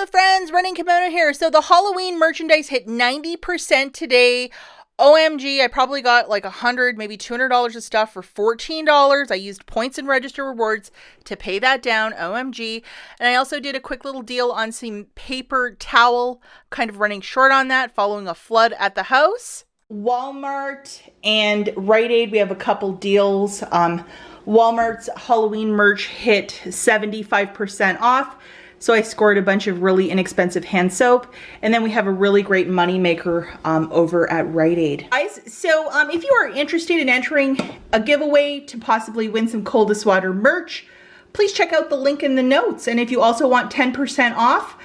Hello friends, Running Kimono here. So the Halloween merchandise hit 90% today. OMG, I probably got like $100, maybe $200 of stuff for $14. I used points and register rewards to pay that down, OMG. And I also did a quick little deal on some paper towel, kind of running short on that following a flood at the house. Walmart and Rite Aid, we have a couple deals. Walmart's Halloween merch hit 75% off. So I scored a bunch of really inexpensive hand soap. And then we have a really great money maker over at Rite Aid. Guys, so if you are interested in entering a giveaway to possibly win some coldest water merch, please check out the link in the notes. And if you also want 10% off,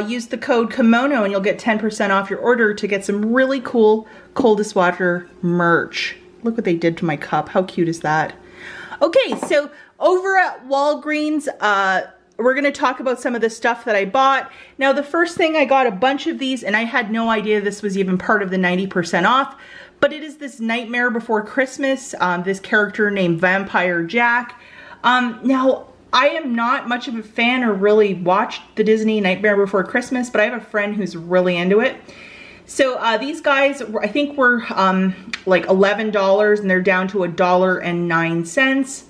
use the code Kimono and you'll get 10% off your order to get some really cool coldest water merch. Look what they did to my cup. How cute is that? Okay, so over at Walgreens, we're going to talk about some of the stuff that I bought. Now, the first thing, I got a bunch of these, and I had no idea this was even part of the 90% off, but it is this Nightmare Before Christmas, this character named Vampire Jack. Now, I am not much of a fan or really watched the Disney Nightmare Before Christmas, but I have a friend who's really into it. So these guys, I think were like $11, and they're down to $1.09.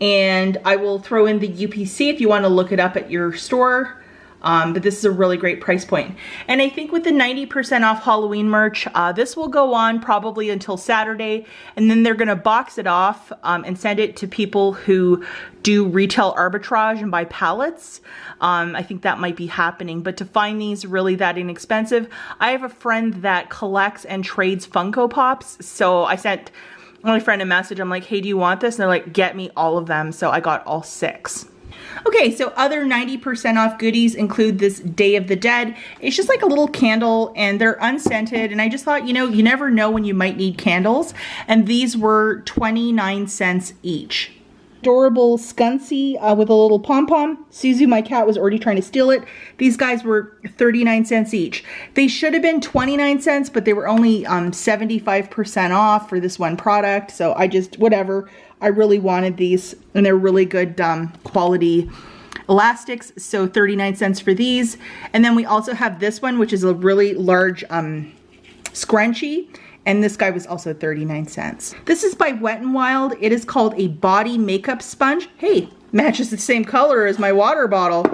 And I will throw in the UPC if you want to look it up at your store. But this is a really great price point. And I think with the 90% off Halloween merch, this will go on probably until Saturday. And then they're going to box it off and send it to people who do retail arbitrage and buy pallets. I think that might be happening. But to find these really that inexpensive, I have a friend that collects and trades Funko Pops. So I sent my friend a message. I'm like, hey, do you want this? And they're like, get me all of them. So I got all 6. Okay, so other 90% off goodies include this Day of the Dead. It's just like a little candle and they're unscented. And I just thought, you know, you never know when you might need candles. And these were 29 cents each. Adorable Skuncy with a little pom-pom. Suzu, my cat, was already trying to steal it. These guys were 39 cents each. They should have been 29 cents, but they were only 75% off for this one product. So I just, whatever. I really wanted these, and they're really good quality elastics. So 39 cents for these. And then we also have this one, which is a really large scrunchie. And this guy was also 39 cents. This is by Wet n Wild. It is called a body makeup sponge. Hey, matches the same color as my water bottle.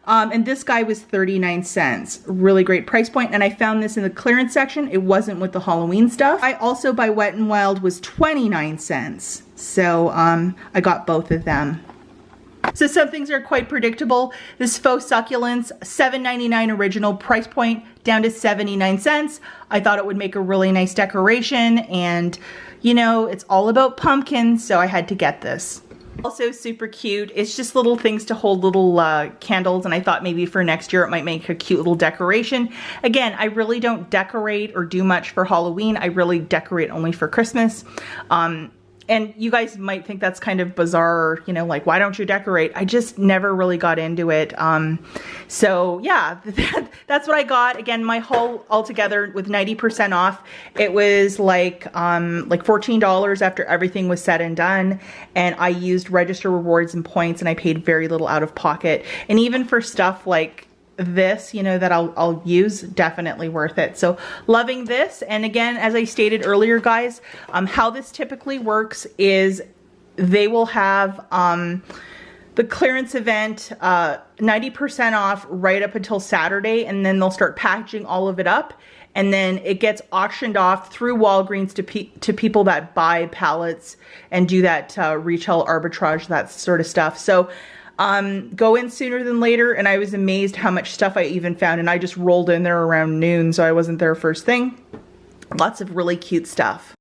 And this guy was 39 cents. Really great price point. And I found this in the clearance section. It wasn't with the Halloween stuff. I also by Wet n Wild was 29 cents. So I got both of them. So some things are quite predictable. This faux succulents, $7.99 original price point, down to 79 cents. I thought it would make a really nice decoration, and you know, it's all about pumpkins, so I had to get this. Also super cute. It's just little things to hold little candles, and I thought maybe for next year it might make a cute little decoration. Again, I really don't decorate or do much for Halloween. I really decorate only for Christmas. And you guys might think that's kind of bizarre, you know, like, why don't you decorate? I just never really got into it. So yeah, that's what I got. Again, my haul altogether with 90% off, it was like $14 after everything was said and done. And I used register rewards and points, and I paid very little out of pocket. And even for stuff like this, you know, that I'll use, definitely worth it. So loving this. And again, as I stated earlier, guys, how this typically works is they will have the clearance event 90% off right up until Saturday, and then they'll start packaging all of it up, and then it gets auctioned off through Walgreens to people that buy pallets and do that retail arbitrage, that sort of stuff. So go in sooner than later, and I was amazed how much stuff I even found, and I just rolled in there around noon, so I wasn't there first thing. Lots of really cute stuff.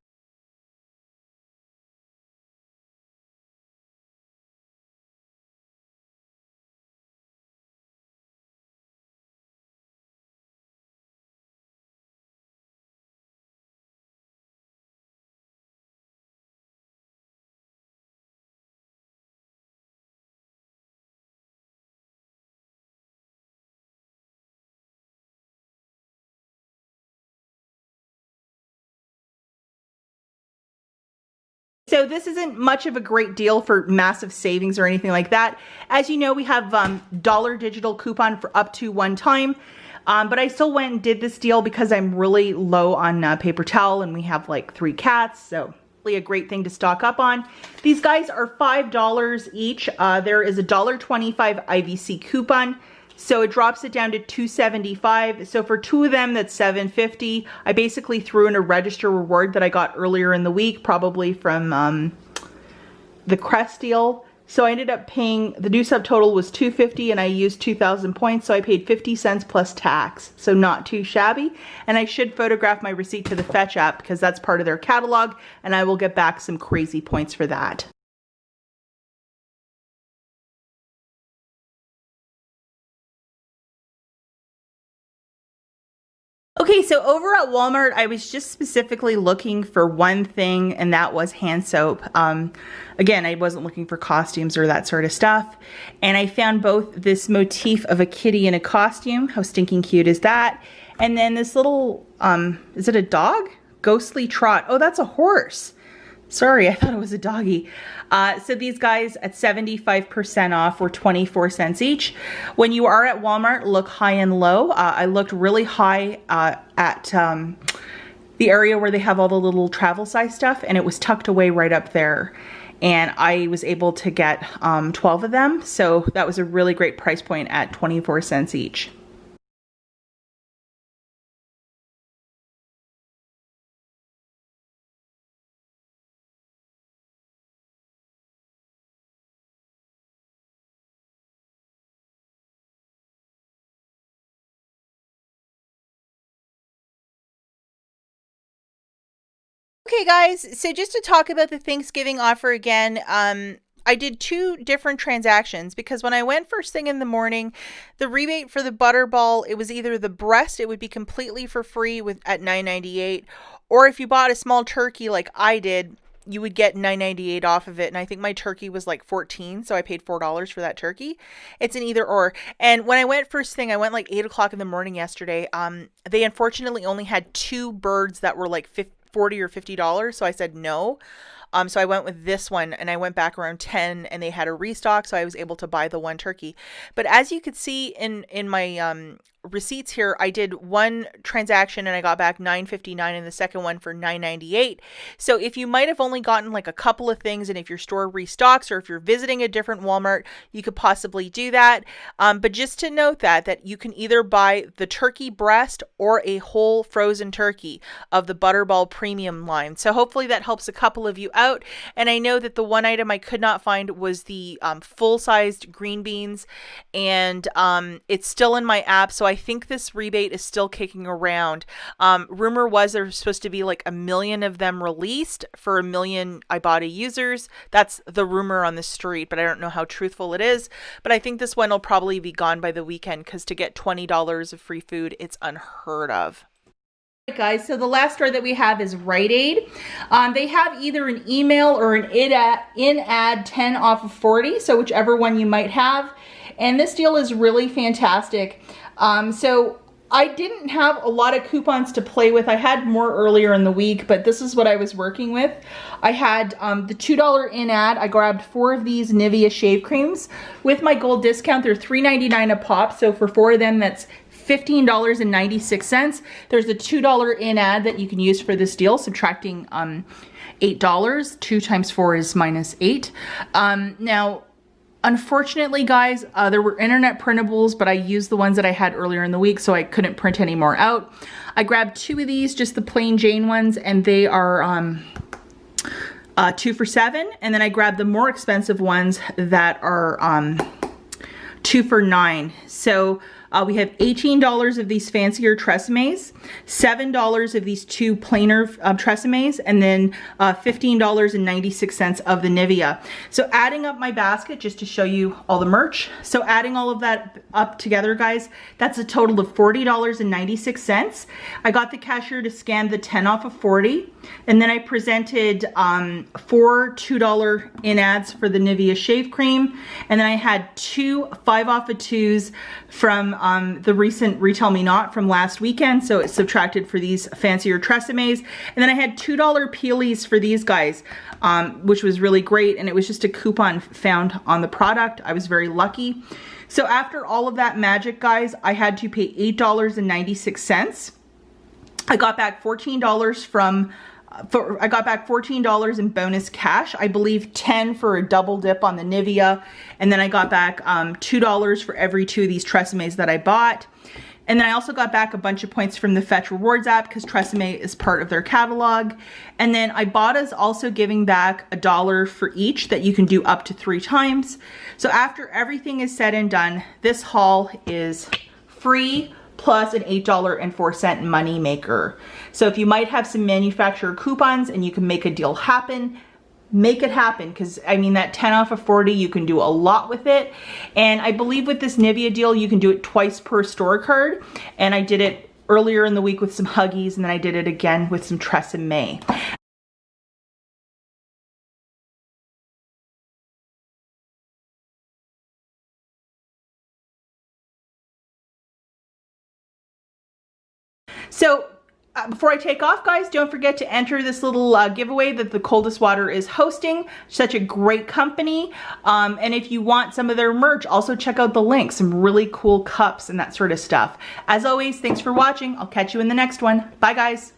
So this isn't much of a great deal for massive savings or anything like that. As you know, we have dollar digital coupon for up to one time. But I still went and did this deal because I'm really low on paper towel and we have like 3 cats. So really a great thing to stock up on. These guys are $5 each. There is a $1.25 IVC coupon. So it drops it down to $2.75. So for 2 of them, that's $7.50. I basically threw in a register reward that I got earlier in the week, probably from the Crest deal. So I ended up paying, the new subtotal was $2.50 and I used 2,000 points. So I paid 50 cents plus tax. So not too shabby. And I should photograph my receipt to the Fetch app because that's part of their catalog and I will get back some crazy points for that. Okay, so over at Walmart, I was just specifically looking for one thing, and that was hand soap. Again, I wasn't looking for costumes or that sort of stuff. And I found both this motif of a kitty in a costume. How stinking cute is that? And then this little, is it a dog? Ghostly Trot. Oh, that's a horse. Sorry, I thought it was a doggy. So these guys at 75% off were 24 cents each. When you are at Walmart, look high and low. I looked really high at the area where they have all the little travel size stuff, and it was tucked away right up there. And I was able to get 12 of them. So that was a really great price point at 24 cents each. Okay guys, so just to talk about the Thanksgiving offer again, I did 2 different transactions because when I went first thing in the morning, the rebate for the Butterball, it was either the breast, it would be completely for free at $9.98, or if you bought a small turkey like I did, you would get $9.98 off of it. And I think my turkey was like $14, so I paid $4 for that turkey. It's an either or. And when I went first thing, I went like 8 o'clock in the morning yesterday. They unfortunately only had 2 birds that were like $40 or $50, so I said no. So I went with this one and I went back around 10 and they had a restock, so I was able to buy the 1 turkey. But as you could see in my receipts here, I did 1 transaction and I got back $9.59 and the second one for $9.98. So if you might have only gotten like a couple of things, and if your store restocks or if you're visiting a different Walmart, you could possibly do that. But just to note that you can either buy the turkey breast or a whole frozen turkey of the Butterball premium line. So hopefully that helps a couple of you out. And I know that the one item I could not find was the full-sized green beans, and it's still in my app, so I think this rebate is still kicking around. Rumor was there's supposed to be like 1 million of them released for 1 million IBOTTA users. That's the rumor on the street, but I don't know how truthful it is. But I think this one will probably be gone by the weekend because to get $20 of free food, it's unheard of. Guys, so the last store that we have is Rite Aid. They have either an email or an in-ad 10 off of 40, so whichever one you might have. And this deal is really fantastic. So I didn't have a lot of coupons to play with. I had more earlier in the week, but this is what I was working with. I had the $2 in-ad. I grabbed 4 of these Nivea shave creams. With my gold discount, they're $3.99 a pop, so for 4 of them, that's $15.96. There's a $2 in-ad that you can use for this deal, subtracting $8. 2 times 4 is minus 8. Now, unfortunately, guys, there were internet printables, but I used the ones that I had earlier in the week, so I couldn't print any more out. I grabbed 2 of these, just the plain Jane ones, and they are 2 for $7. And then I grabbed the more expensive ones that are 2 for $9. So we have $18 of these fancier Tresemes, $7 of these 2 plainer Tresemes, and then $15.96 of the Nivea. So adding up my basket, just to show you all the merch. So adding all of that up together, guys, that's a total of $40.96. I got the cashier to scan the 10 off of 40. And then I presented 4 $2 in-ads for the Nivea shave cream. And then I had 2 5 off of 2s from the recent Retail Me Not from last weekend, so it's subtracted for these fancier Tresemes. And then I had $2 peelies for these guys, which was really great, and it was just a coupon found on the product. I was very lucky. So after all of that magic, guys, I had to pay $8.96. I got back $14 from I got back $14 in bonus cash. I believe 10 for a double dip on the Nivea. And then I got back $2 for every 2 of these Tresemes that I bought. And then I also got back a bunch of points from the Fetch Rewards app because Tresemme is part of their catalog. And then IBOTTA's also giving back $1 for each that you can do up to 3 times. So after everything is said and done, this haul is free plus an $8.04 money maker. So if you might have some manufacturer coupons and you can make a deal happen, make it happen, because I mean that 10 off of 40, you can do a lot with it. And I believe with this Nivea deal, you can do it twice per store card. And I did it earlier in the week with some Huggies, and then I did it again with some Tresemme. So before I take off, guys, don't forget to enter this little giveaway that the Coldest Water is hosting. Such a great company. And if you want some of their merch, also check out the link. Some really cool cups and that sort of stuff. As always, thanks for watching. I'll catch you in the next one. Bye, guys.